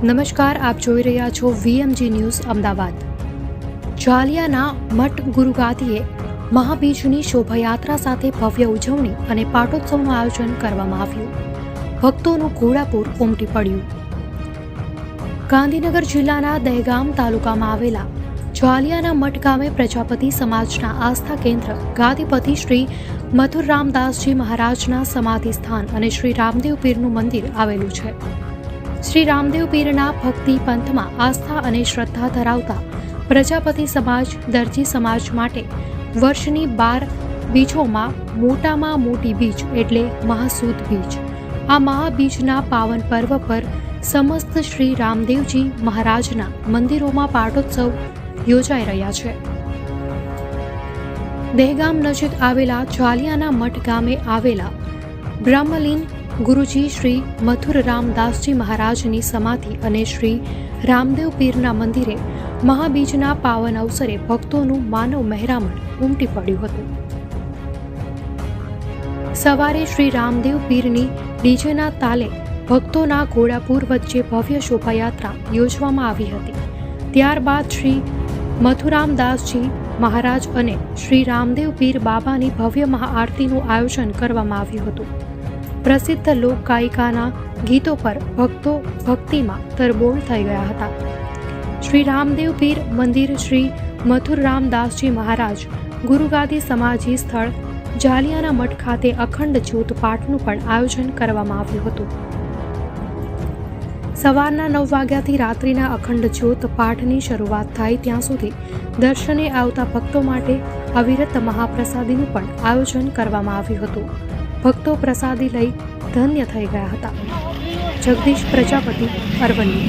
નમસ્કાર, આપ જોઈ રહ્યા છો VMG ન્યૂઝ અમદાવાદ। જાલિયાના મઠ ગુરુગાદીએ મહાબીજની શોભાયાત્રા સાથે ભવ્ય ઉજવણી અને પાટોત્સવનું આયોજન કરવામાં આવ્યું। ભક્તોનું ઘોડાપૂર ઉમટી પડ્યું। ગાંધીનગર જિલ્લાના દહેગામ તાલુકામાં આવેલા જાલિયાના મઠ ગામે પ્રજાપતિ સમાજના આસ્થા કેન્દ્ર ગાદીપતિ શ્રી મથુરરામદાસજી મહારાજના સમાધિ સ્થાન અને શ્રી રામદેવ પીરનું મંદિર આવેલું છે। શ્રી રામદેવ પીરના ભક્તિ પંથમાં આસ્થા અને શ્રદ્ધા ધરાવતા પ્રજાપતિ સમાજ દરજી સમાજ માટે વર્ષની 12 બીજોમાં મોટામાં મોટી બીજ એટલે મહાસુદ બીજ। આ મહાબીજના પાવન પર્વ પર સમસ્ત શ્રી રામદેવજી મહારાજના મંદિરોમાં પાટોત્સવ યોજાઈ રહ્યા છે। દહેગામ નજીક આવેલા જાલિયાના મઠ ગામે આવેલા બ્રહ્મલીન ગુરુજી શ્રી મથુરરામદાસજી મહારાજની સમાધિ અને શ્રી રામદેવ પીરના મંદિરે મહાબીજના પાવન અવસરે ભક્તોનું માનવ મહેરામણ ઉમટી પડ્યું હતું। સવારે શ્રી રામદેવ પીરની ડીજેના તાલે ભક્તોના ઘોડાપૂર વચ્ચે ભવ્ય શોભાયાત્રા યોજવામાં આવી હતી। ત્યારબાદ શ્રી મથુરામદાસજી મહારાજ અને શ્રી રામદેવ પીર બાબાની ભવ્ય મહાઆરતીનું આયોજન કરવામાં આવ્યું હતું। પ્રસિદ્ધ લોકગાયિકાના ગીતો પર ભક્તો ભક્તિમાં તરબોળ થઈ ગયા હતા। શ્રી રામદેવ પીર મંદિર શ્રી મથુરરામદાસજી મહારાજ ગુરુગાદી સમાધિ સ્થળ જાલિયાના મઠ ખાતે અખંડ જ્યોત પાઠનું પણ આયોજન કરવામાં આવ્યું હતું। સવારના 9 વાગ્યાથી રાત્રિના અખંડ જ્યોત પાઠની શરૂઆત થાય ત્યાં સુધી દર્શને આવતા ભક્તો માટે અવિરત મહાપ્રસાદીનું પણ આયોજન કરવામાં આવ્યું હતું। ભક્તો પ્રસાદી લઈ ધન્ય થઈ ગયા હતા। જગદીશ પ્રજાપતિ, અરવલ્લી।